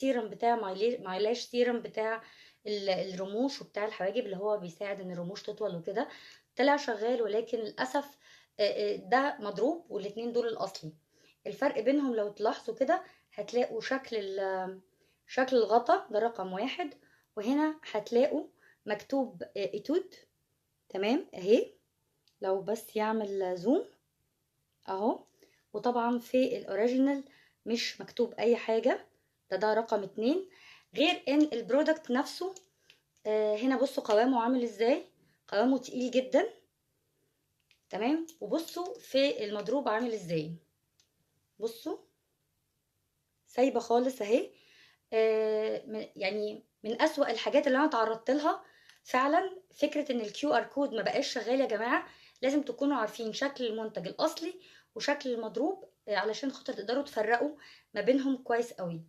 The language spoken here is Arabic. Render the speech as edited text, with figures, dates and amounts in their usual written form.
السيرم بتاع مايلاش سيرم بتاع الرموش وبتاع الحواجب، اللي هو بيساعد ان الرموش تطول وكده، طلع شغال. ولكن للاسف ده مضروب، والاتنين دول الاصلي. الفرق بينهم لو تلاحظوا كده هتلاقوا شكل الغطا ده رقم 1، وهنا هتلاقوا مكتوب اتود. تمام اهي، لو بس يعمل زوم اهو. وطبعا في الاوريجينال مش مكتوب اي حاجة، ده رقم 2. غير ان البرودكت نفسه هنا بصوا قوامه عامل ازاي، قوامه تقيل جدا. تمام، وبصوا في المضروب عامل ازاي، بصوا سايبه خالص اهي. يعني من اسوأ الحاجات اللي انا تعرضت لها فعلا فكره ان الكيو ار كود ما بقاش شغال. يا جماعه لازم تكونوا عارفين شكل المنتج الاصلي وشكل المضروب علشان خاطر تقدروا تفرقوا ما بينهم كويس قوي.